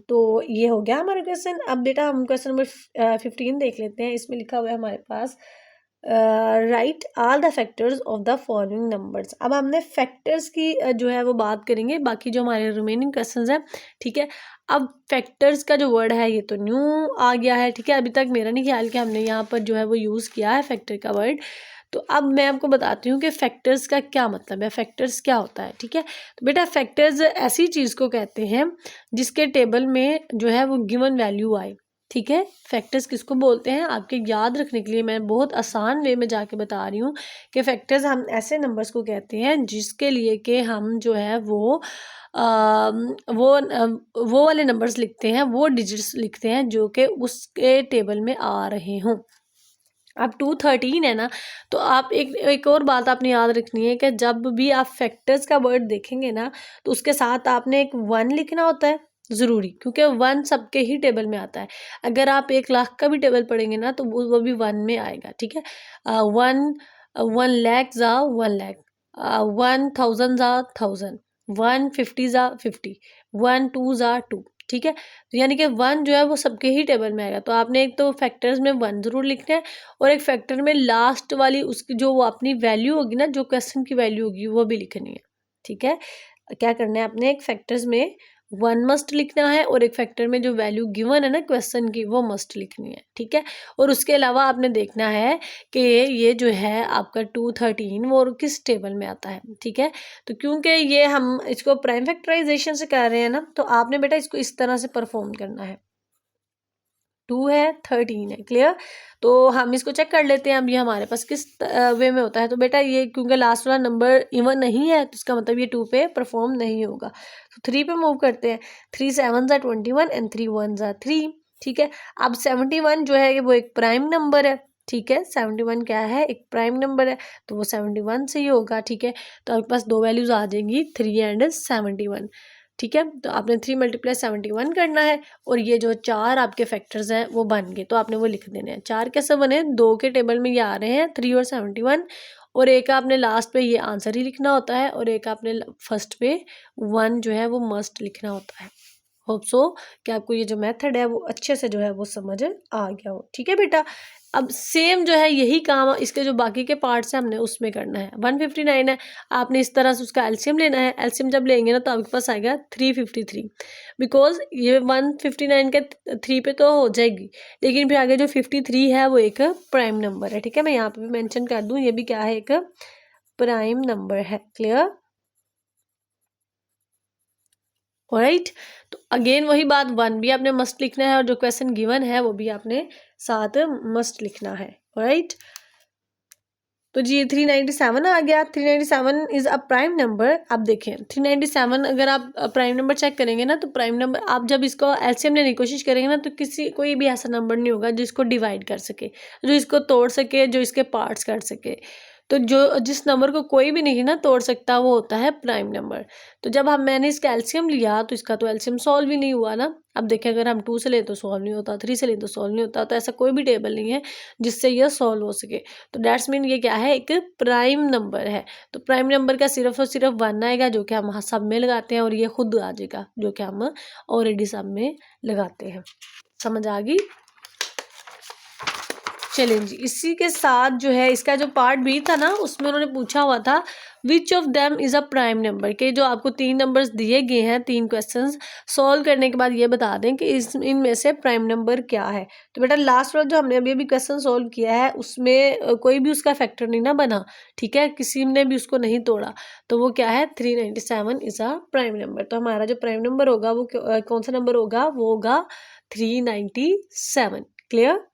तो ये हो गया हमारा क्वेश्चन। अब बेटा हम क्वेश्चन नंबर 15 देख लेते हैं। इसमें लिखा हुआ है हमारे पास write all the factors of the following numbers. अब हमने फैक्टर्स की जो है वो बात करेंगे, बाकी जो हमारे रिमेनिंग क्वेश्चंस हैं, ठीक है। अब फैक्टर्स का जो वर्ड है ये तो न्यू आ गया है, ठीक है। अभी तक मेरा नहीं ख्याल कि हमने यहाँ पर जो है वो यूज़ किया है फैक्टर का वर्ड। तो अब मैं आपको बताती हूँ कि फैक्टर्स का क्या मतलब है, फैक्टर्स क्या होता है, ठीक है। तो बेटा फैक्टर्स ऐसी चीज़ को कहते हैं जिसके टेबल में जो है वो गिवन वैल्यू आए, ठीक है। फैक्टर्स किसको बोलते हैं, आपके याद रखने के लिए मैं बहुत आसान वे में जाके बता रही हूँ कि फैक्टर्स हम ऐसे नंबर्स को कहते हैं जिसके लिए कि हम जो है वो वो वाले नंबर्स लिखते हैं, वो डिजिट्स लिखते हैं जो कि उसके टेबल में आ रहे हों। अब 213 है ना, तो आप एक और बात आपने याद रखनी है कि जब भी आप फैक्टर्स का वर्ड देखेंगे ना तो उसके साथ आपने एक 1 लिखना होता है ज़रूरी, क्योंकि 1 सबके ही टेबल में आता है। अगर आप 1 लाख का भी टेबल पढ़ेंगे ना तो वो भी 1 में आएगा, ठीक है। 1 लाख ज़ा 1 लाख, 1000 ज़ा 1000, 150 ज़ा 50, 12 ज़ा 2, ठीक है। तो यानी कि 1 जो है वो सबके ही टेबल में आएगा। तो आपने एक तो फैक्टर्स में 1 ज़रूर लिखना है और एक फैक्टर में लास्ट वाली उसकी जो वो अपनी वैल्यू होगी ना, जो क्वेश्चन की वैल्यू होगी वो भी लिखनी है, ठीक है। क्या करना है आपने, एक फैक्टर्स में 1 मस्ट लिखना है और एक फैक्टर में जो वैल्यू गिवन है ना क्वेश्चन की वो मस्ट लिखनी है, ठीक है। और उसके अलावा आपने देखना है कि ये जो है आपका 213 वो किस टेबल में आता है, ठीक है। तो क्योंकि ये हम इसको प्राइम फैक्टराइजेशन से कर रहे हैं ना, तो आपने बेटा इसको इस तरह से परफॉर्म करना है। 2 है, 13 है, क्लियर। तो हम इसको चेक कर लेते हैं अब ये हमारे पास किस वे में होता है। तो बेटा ये क्योंकि लास्ट वाला नंबर इवन नहीं है तो इसका मतलब ये 2 पे परफॉर्म नहीं होगा। तो 3 पे मूव करते हैं। 3 7 21 एंड 3 1 3, ठीक है। अब 71 जो है वो एक प्राइम नंबर है, ठीक है। 71 क्या है, एक प्राइम नंबर है, तो वो 71 से ही होगा, ठीक है। तो आपके पास दो वैल्यूज आ जाएंगी 3 एंड 71, ठीक है। तो आपने 3 × 71 करना है और ये जो 4 आपके फैक्टर्स हैं वो बन गए, तो आपने वो लिख देने हैं। 4 कैसे बने, 2 के टेबल में ये आ रहे हैं 3 और 71, और एक आपने लास्ट पे ये आंसर ही लिखना होता है और एक आपने फर्स्ट पे 1 जो है वो मस्ट लिखना होता है। होप सो कि आपको ये जो मेथड है वो अच्छे से जो है वो समझ आ गया हो, ठीक है बेटा। अब सेम जो है यही काम इसके जो बाकी के पार्ट्स हैं हमने उसमें करना है। 159 है, आपने इस तरह से उसका एलसीएम लेना है। एलसीएम जब लेंगे ना तो आपके पास आएगा 353, बिकॉज ये 159 के 3 पे तो हो जाएगी, लेकिन फिर आगे जो 53 है वो एक प्राइम नंबर है, ठीक है। मैं यहाँ पे भी मेंशन कर दूँ, ये भी क्या है, एक प्राइम नंबर है, क्लियर। ऑलराइट, तो अगेन वही बात, 1 भी आपने मस्ट लिखना है और जो क्वेश्चन गिवन है वो भी आपने साथ मस्ट लिखना है, ऑलराइट। तो जी 397 आ गया। 397 इज अ प्राइम नंबर। अब देखें 397 अगर आप प्राइम नंबर चेक करेंगे ना, तो प्राइम नंबर आप जब इसको एलसीएम लेने की कोशिश करेंगे ना, तो कोई भी ऐसा नंबर नहीं होगा जिसको डिवाइड कर सके, जो इसको तोड़ सके, जो इसके पार्ट्स कर सके। तो जो जिस नंबर को कोई भी नहीं ना तोड़ सकता वो होता है प्राइम नंबर। तो जब मैंने इसका एलसीएम लिया तो इसका तो एलसीएम सॉल्व ही नहीं हुआ ना। अब देखें अगर हम 2 से लें तो सॉल्व नहीं होता, 3 से लें तो सॉल्व नहीं होता, तो ऐसा कोई भी टेबल नहीं है जिससे यह सॉल्व हो सके। तो डेट्स मीन ये क्या है, एक प्राइम नंबर है। तो प्राइम नंबर का सिर्फ और सिर्फ 1 आएगा जो कि हम सब में लगाते हैं, और ये खुद आ जाएगा जो कि हम ऑलरेडी सब में लगाते हैं। समझ आ गई। चलें जी, इसी के साथ जो है इसका जो पार्ट बी था ना उसमें उन्होंने पूछा हुआ था which of them is a prime number, के जो आपको 3 नंबर्स दिए गए हैं, 3 क्वेश्चंस सॉल्व करने के बाद ये बता दें कि इनमें से प्राइम नंबर क्या है। तो बेटा लास्ट वाला जो हमने अभी क्वेश्चन सॉल्व किया है उसमें कोई भी उसका फैक्टर नहीं ना बना, ठीक है, किसी ने भी उसको नहीं तोड़ा, तो वो क्या है 397 इज अ प्राइम नंबर। तो हमारा जो प्राइम नंबर होगा वो कौन सा नंबर होगा, वो होगा 397, क्लियर।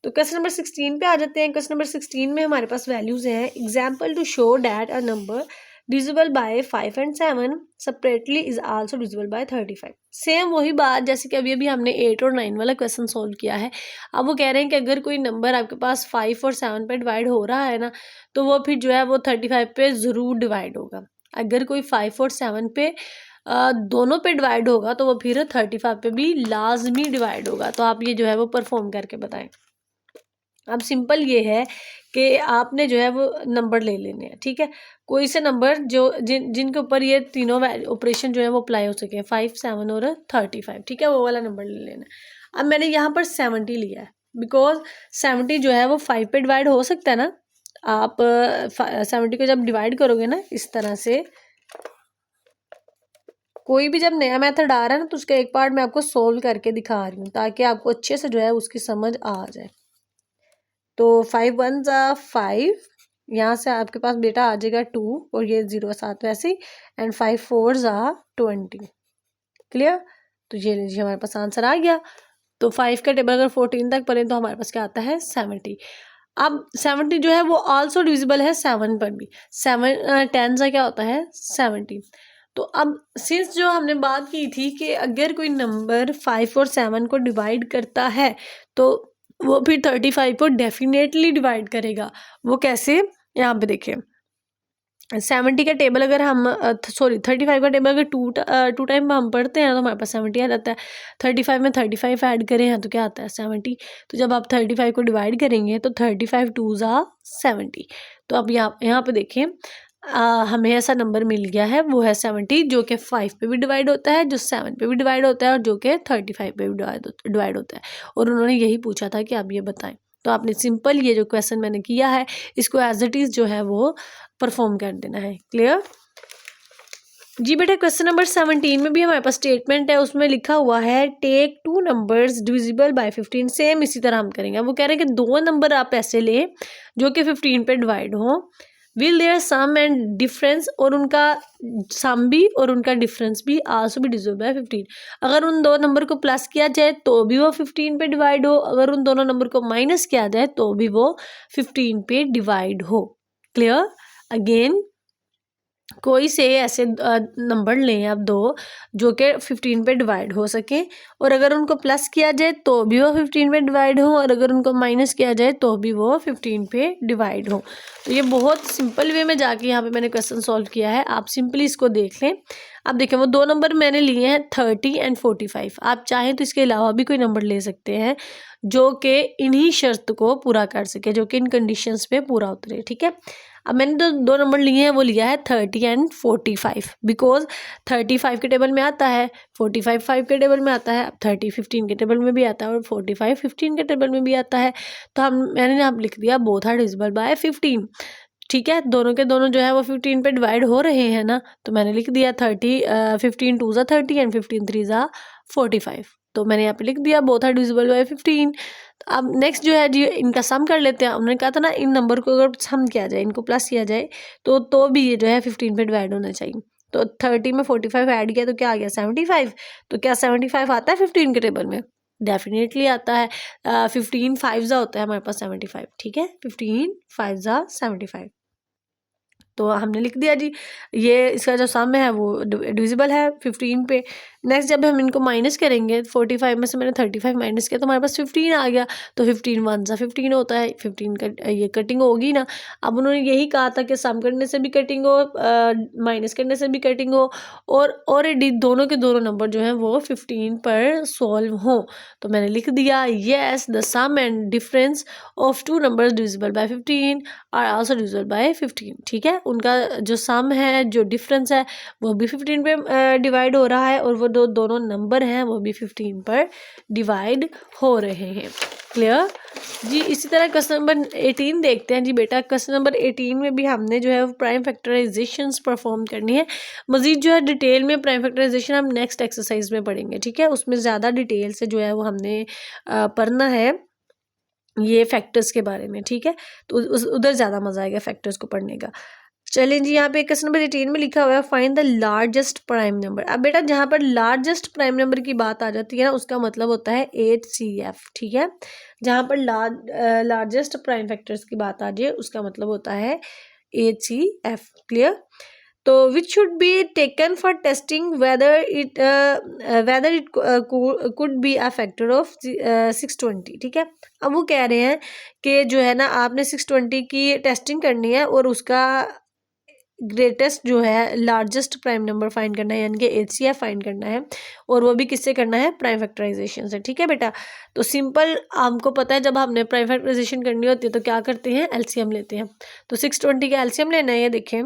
तो क्वेश्चन नंबर 16 पे आ जाते हैं। क्वेश्चन नंबर 16 में हमारे पास वैल्यूज हैं। Example to show that a number divisible by 5 and 7 separately is also divisible by 35। Same वही बात जैसे कि अभी हमने 8 और 9 वाला क्वेश्चन सोल्व किया है। अब वो कह रहे हैं कि अगर कोई नंबर आपके पास 5 और 7 पे डिवाइड हो रहा है ना, तो वो फिर जो है वो 35 पे ज़रूर डिवाइड होगा। अगर कोई 5 और 7 पे दोनों पे डिवाइड होगा तो वो फिर 35 पे भी लाजमी डिवाइड होगा। तो आप ये जो है वो परफॉर्म करके बताएं। अब सिंपल ये है कि आपने जो है वो नंबर ले लेने हैं, ठीक है। कोई से नंबर जो जिनके ऊपर ये तीनों ऑपरेशन जो है वो अप्लाई हो सके, 5 7 और 35, ठीक है, वो वाला नंबर ले लेना है। अब मैंने यहाँ पर 70 लिया है, बिकॉज 70 जो है वो 5 पे डिवाइड हो सकता है ना। आप 70 को जब डिवाइड करोगे ना इस तरह से, कोई भी जब नया मेथड आ रहा है ना, तो उसका एक पार्ट मैं आपको सोल्व करके दिखा रही हूँ ताकि आपको अच्छे से जो है उसकी समझ आ जाए। तो 5 1 ज़ा 5, यहाँ से आपके पास बेटा आ जाएगा 2 और ये 0 साथ वैसे, एंड 5 4 ज़ा 20, क्लियर। तो ये लीजिए हमारे पास आंसर आ गया। तो 5 का टेबल अगर 14 तक पढ़े तो हमारे पास क्या आता है 70। अब 70 जो है वो ऑल्सो डिविजिबल है 7 पर भी। 7 10 सा क्या होता है 70। तो अब सिंस जो हमने बात की थी कि अगर कोई नंबर 5 और 7 को डिवाइड करता है तो वो फिर 35 को डेफिनेटली डिवाइड करेगा। वो कैसे, यहाँ पे देखिए 70 का टेबल अगर हम 35 का टेबल अगर टू टाइम हम पढ़ते हैं तो हमारे पास 70 आ जाता है। 35 में 35 ऐड करें हैं तो क्या आता है 70। तो जब आप 35 को डिवाइड करेंगे तो 35 2 ज़ा 70। तो अब यहाँ पे देखें हमें ऐसा नंबर मिल गया है, वो है 70, जो कि 5 पे भी डिवाइड होता है, जो 7 पे भी डिवाइड होता है और जो कि 35 पे भी डिवाइड होता है। और उन्होंने यही पूछा था कि आप ये बताएं। तो आपने सिंपल ये जो क्वेश्चन मैंने किया है इसको एज इट इज़ जो है वो परफॉर्म कर देना है, क्लियर। जी बेटा क्वेश्चन नंबर 17 में भी हमारे पास स्टेटमेंट है, उसमें लिखा हुआ है take 2 numbers divisible by 15। Same इसी तरह हम करेंगे। वो कह रहे हैं कि 2 नंबर आप ऐसे लें जो कि 15 पे डिवाइड हो। Will there sum and difference, और उनका सम भी और उनका डिफरेंस भी आल्सो भी डिविजिबल बाय 15। अगर उन दो नंबर को प्लस किया जाए तो भी वो 15 पे डिवाइड हो, अगर उन दोनों नंबर को माइनस किया जाए तो भी वो 15 पे डिवाइड हो। क्लियर? अगेन कोई से ऐसे नंबर लें आप दो जो कि 15 पे डिवाइड हो सके, और अगर उनको प्लस किया जाए तो भी वो 15 पे डिवाइड हो, और अगर उनको माइनस किया जाए तो भी वो 15 पे डिवाइड हो। तो ये बहुत सिंपल वे में जाके यहाँ पे मैंने क्वेश्चन सॉल्व किया है, आप सिंपली इसको देख लें। अब देखें वो दो नंबर मैंने लिए हैं 30 एंड 45। आप चाहें तो इसके अलावा भी कोई नंबर ले सकते हैं जो कि इन्हीं शर्त को पूरा कर सके, जो कि इन कंडीशंस पे पूरा उतरे। ठीक है, अब मैंने तो दो नंबर लिए हैं, वो लिया है 30 एंड 45, बिकॉज 35 के टेबल में आता है, 45 5 के टेबल में आता है, अब 30 15 के टेबल में भी आता है और 45 15 के टेबल में भी आता है। तो मैंने यहाँ लिख दिया बोथ आर डिविजिबल बाय 15। ठीक है, दोनों के दोनों जो है वो 15 पे डिवाइड हो रहे हैं ना, तो मैंने लिख दिया 15 2 ज़ा 30 एंड 15 3 ज़ा 45। तो मैंने यहाँ पे लिख दिया बोथ आर डिविजिबल बाय 15। अब नेक्स्ट जो है जी इनका सम कर लेते हैं। हमने कहा था ना इन नंबर को अगर सम किया जाए, इनको प्लस किया जाए तो भी ये जो है 15 पे डिवाइड होना चाहिए। तो 30 में 45 ऐड किया तो क्या आ गया 75। तो क्या 75 आता है 15 के टेबल में? डेफिनेटली आता है। 15 5 ज़ा होता है हमारे पास 75। ठीक है, 15 5 ज़ा 75। तो हमने लिख दिया जी ये इसका जो सम है वो डिविजिबल है 15 पे। नेक्स्ट जब हम इनको माइनस करेंगे 45 में से मैंने 35 माइनस किया तो हमारे पास 15 आ गया। तो 15 1 सा 15 होता है, 15 का ये कटिंग होगी ना। अब उन्होंने यही कहा था कि सम करने से भी कटिंग हो, माइनस करने से भी कटिंग हो, और ऑलरेडी दोनों के दोनों नंबर जो हैं वो 15 पर सॉल्व हो। तो मैंने लिख दिया yes the sum and difference of two numbers divisible by 15 are also divisible by 15। ठीक है, उनका जो सम है, जो डिफरेंस है, वो भी 15 पे डिवाइड हो रहा है, और वो दोनों नंबर हैं वो भी 15 पर डिवाइड हो रहे हैं। क्लियर जी? इसी तरह क्वेश्चन नंबर 18 देखते हैं जी बेटा। क्वेश्चन नंबर 18 में भी हमने जो है वो प्राइम फैक्टराइजेशन परफॉर्म करनी है। मजीद जो है डिटेल में प्राइम फैक्टराइजेशन हम नेक्स्ट एक्सरसाइज में पढ़ेंगे। ठीक है, उसमें ज़्यादा डिटेल से जो है वो हमने पढ़ना है ये फैक्टर्स के बारे में। ठीक है, तो उधर ज़्यादा मज़ा आएगा फैक्टर्स को पढ़ने का। चलें जी, यहाँ पे क्वेश्चन नंबर 18 में लिखा हुआ है find the largest prime number. अब बेटा जहाँ पर लार्जेस्ट प्राइम नंबर की बात आ जाती है ना, उसका मतलब होता है HCF। ठीक है, जहाँ पर लार्जेस्ट प्राइम फैक्टर्स की बात आ जाए उसका मतलब होता है HCF। क्लियर? तो which should be taken for testing whether it could be a factor of 620। ठीक है, अब वो कह रहे हैं कि जो है ना आपने 620 की टेस्टिंग करनी है और उसका ग्रेटेस्ट जो है लार्जेस्ट प्राइम नंबर फाइंड करना है, यानी कि HCF फाइंड करना है, और वो भी किससे करना है? प्राइम फैक्टराइजेशन से। ठीक है बेटा, तो सिंपल हमको पता है जब हमने प्राइम फैक्टराइजेशन करनी होती है तो क्या करते हैं? LCM लेते हैं। तो 620 का LCM लेना है, ये देखें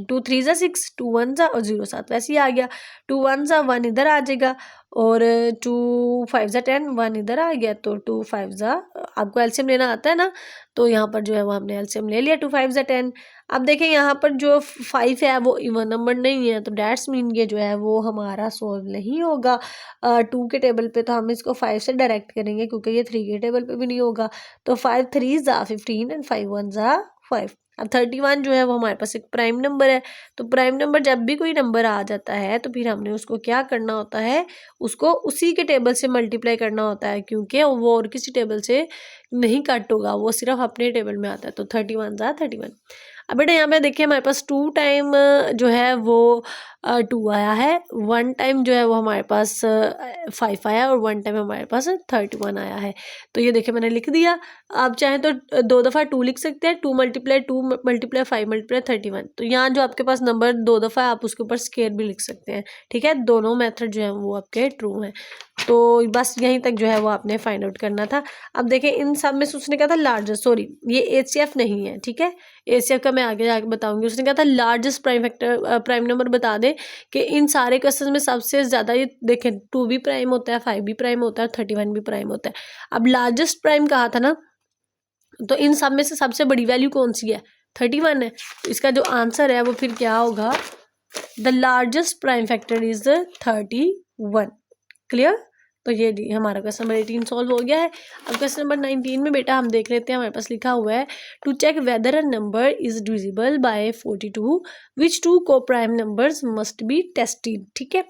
2 3 ज़ा 6, 2 1 ज़ा और 0 7 वैसे ही आ गया। 2 1 ज़ा 1 इधर आ जाएगा, और 2 5 ज़ा 10 1 इधर आ गया। तो 2 5 ज़ा, आपको एलसीएम लेना आता है ना, तो यहाँ पर जो है वो हमने एलसीएम ले लिया 2 5 ज़ा 10। अब देखें यहाँ पर जो 5 है वो इवन नंबर नहीं है, तो डैट्स मीन ये जो है वो हमारा सोल्व नहीं होगा 2 के टेबल पे। तो हम इसको 5 से डायरेक्ट करेंगे क्योंकि ये 3 के टेबल पे भी नहीं होगा। तो 5 3 ज़ा 15 एंड 5 1 ज़ा 5। अब 31 जो है वो हमारे पास एक प्राइम नंबर है। तो प्राइम नंबर जब भी कोई नंबर आ जाता है तो फिर हमने उसको क्या करना होता है? उसको उसी के टेबल से मल्टीप्लाई करना होता है, क्योंकि वो और किसी टेबल से नहीं कट होगा, वो सिर्फ अपने टेबल में आता है। तो 31 ज़ा 31। अब बेटा यहाँ पे देखिए हमारे पास 2 टाइम जो है वो 2 आया है, 1 टाइम जो है वो हमारे पास 5 आया, और 1 टाइम हमारे पास 31 आया है। तो ये देखिए मैंने लिख दिया। आप चाहें तो 2 दफ़ा 2 लिख सकते हैं, 2 मल्टीप्लाई 5 मल्टीप्लाई 31। तो यहाँ जो आपके पास नंबर 2 दफ़ा आप उसके ऊपर स्केयर भी लिख सकते हैं। ठीक है, दोनों मेथड जो है वो आपके ट्रू हैं। तो बस यहीं तक जो है वो आपने फाइंड आउट करना था। अब देखें इन सब में से उसने कहा था लार्जेस्ट, सॉरी ये HCF नहीं है। ठीक है, HCF का मैं आगे जाके बताऊंगी। उसने कहा था लार्जेस्ट प्राइम नंबर बता दे कि इन सारे क्वेश्चन में सबसे ज़्यादा, ये देखें 2 भी प्राइम होता है, 5 भी प्राइम होता है, 31 भी प्राइम होता है। अब लार्जेस्ट प्राइम कहा था ना, तो इन सब में से सबसे बड़ी वैल्यू कौन सी है? 31 है। तो इसका जो आंसर है वो फिर क्या होगा? The largest prime factor is 31। Clear. तो ये जी हमारा क्वेश्चन नंबर 18 सॉल्व हो गया है। अब क्वेश्चन नंबर 19 में बेटा हम देख लेते हैं, हमारे पास लिखा हुआ है to check whether a number is divisible by 42 which two को prime numbers must be tested. ठीक है।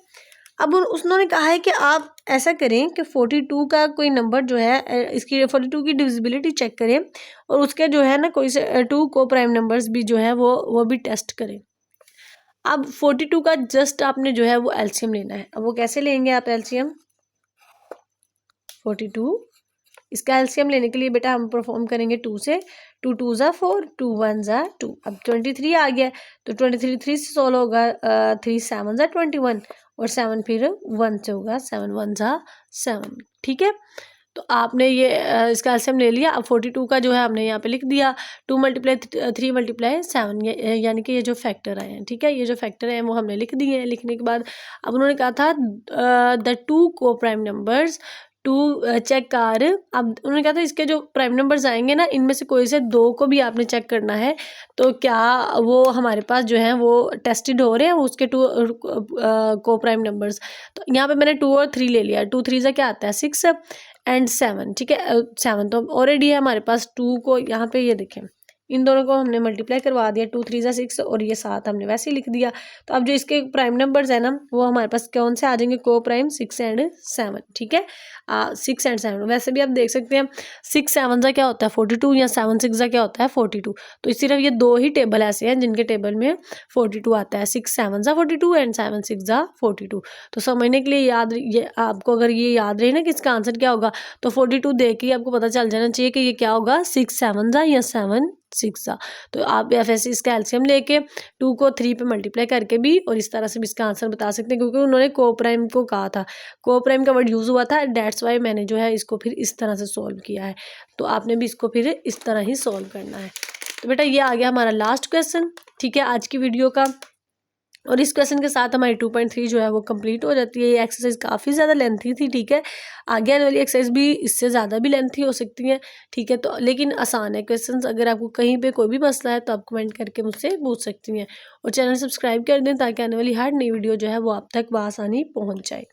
अब उन्होंने कहा है कि आप ऐसा करें कि 42 का कोई नंबर जो है इसकी 42 की डिविजिबिलिटी चेक करें और उसके जो है ना कोई से 2 को प्राइम नंबर्स भी जो है वो भी टेस्ट करें। अब 42 का जस्ट आपने जो है वो एलसीएम लेना है। अब वो कैसे लेंगे आप एलसीएम? 42 इसका एलसीएम लेने के लिए बेटा हम परफॉर्म करेंगे 2 से। 2 2 ज़ा 4, 2 1 ज़ा 2। अब 23 आ गया तो 23 3 से सॉल्व होगा। 3 7 ज़ा 21 और 7 फिर 1 से होगा। 7 1 ज़ा 7। ठीक है। तो आपने ये इसका एलसीएम ले लिया। अब 42 का जो है हमने यहाँ पे लिख दिया 2 × 3 × 7 यानी कि ये जो फैक्टर आए हैं। ठीक है। ये जो फैक्टर हैं वो हमने लिख दिए हैं। लिखने के बाद अब उन्होंने कहा था द 2 को प्राइम नंबर्स टू चेक कार। अब उन्होंने कहा था इसके जो प्राइम नंबर्स आएंगे ना इनमें से कोई से 2 को भी आपने चेक करना है तो क्या वो हमारे पास जो है वो टेस्टेड हो रहे हैं उसके 2 को प्राइम नंबर्स। तो यहाँ पे मैंने 2 और 3 ले लिया। 2 3 ज़ा क्या आता है 6 एंड 7। ठीक है। 7 तो ऑलरेडी है हमारे पास। 2 को यहाँ पे ये देखें इन दोनों को हमने मल्टीप्लाई करवा दिया। 2 3 ज़ा 6 और ये 7 हमने वैसे ही लिख दिया। तो अब जो इसके प्राइम नंबर्स है ना वो हमारे पास कौन से आ जाएंगे? को प्राइम 6 एंड 7। ठीक है। 6 एंड 7 वैसे भी आप देख सकते हैं 6 7 ज़ा क्या होता है 42 या 7 6 ज़ा क्या होता है 42। तो सिर्फ ये 2 ही टेबल ऐसे हैं जिनके टेबल में 42 आता है। 6 7 ज़ा 42 एंड 7 6 ज़ा 42। तो समझने के लिए याद ये आपको अगर ये याद रहे ना कि इसका आंसर क्या होगा तो 42 देख के आपको पता चल जाना चाहिए कि ये क्या होगा 6 7 ज़ा या 7 6 ज़ा। तो आप ऐसे इसका एलसीएम लेके 2 को 3 पे मल्टीप्लाई करके भी और इस तरह से भी इसका आंसर बता सकते हैं क्योंकि उन्होंने को प्राइम को कहा था। को प्राइम का वर्ड यूज़ हुआ था डेट्स वाई मैंने जो है इसको फिर इस तरह से सॉल्व किया है। तो आपने भी इसको फिर इस तरह ही सॉल्व करना है। तो बेटा ये आ गया हमारा लास्ट क्वेश्चन। ठीक है आज की वीडियो का। और इस क्वेश्चन के साथ हमारी 2.3 जो है वो कंप्लीट हो जाती है। ये एक्सरसाइज काफ़ी ज़्यादा लेंथी थी। ठीक है। आगे आने वाली एक्सरसाइज भी इससे ज़्यादा भी लेंथी हो सकती हैं। ठीक है। तो लेकिन आसान है क्वेश्चंस। अगर आपको कहीं पे कोई भी मसला है तो आप कमेंट करके मुझसे पूछ सकती हैं और चैनल सब्सक्राइब कर दें ताकि आने वाली हर नई वीडियो जो है वो आप तक बआसानी पहुँच जाए।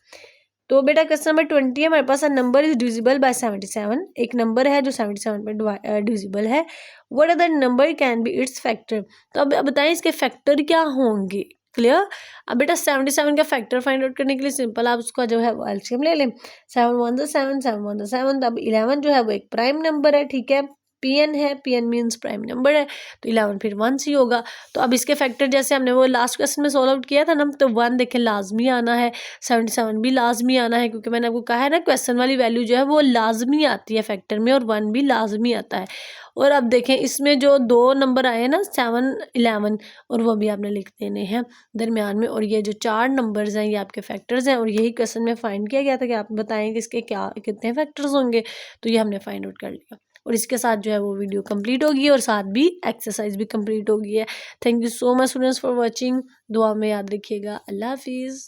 तो बेटा क्वेश्चन नंबर 20 है हमारे पास। A number is divisible by 77। एक नंबर है जो 77 पे डिविजिबल है। What other number can be its factor. तो अब बताएं इसके फैक्टर क्या होंगे। क्लियर। अब बेटा 77 का फैक्टर फाइंड आउट करने के लिए सिंपल आप उसका जो है वो एलसीएम ले लें। 7 1 ज़ा 7 7 1 ज़ा 7। अब 11 जो है वो एक प्राइम नंबर है। ठीक है। पीएन है। पीएन मीन्स प्राइम नंबर है तो 11 फिर 1 ही होगा। तो अब इसके फैक्टर जैसे हमने वो लास्ट क्वेश्चन में सॉल्व आउट किया था ना तो 1 देखें लाजमी आना है। 77 भी लाजमी आना है क्योंकि मैंने आपको कहा है ना क्वेश्चन वाली वैल्यू जो है वो लाजमी आती है फैक्टर में और 1 भी लाजमी आता है। और अब देखें इसमें जो 2 नंबर आए हैं ना 7 11 और वो भी आपने लिख देने हैं दरमियान में। और ये जो 4 नंबर्स हैं ये आपके फैक्टर्स हैं और यही क्वेश्चन में फाइंड किया गया था कि आप बताएं कि इसके क्या कितने फैक्टर्स होंगे। तो ये हमने फाइंड आउट कर लिया और इसके साथ जो है वो वीडियो कंप्लीट होगी और साथ भी एक्सरसाइज भी कंप्लीट होगी है। Thank you so much students for watching. दुआ में याद रखिएगा। अल्लाह हाफिज़।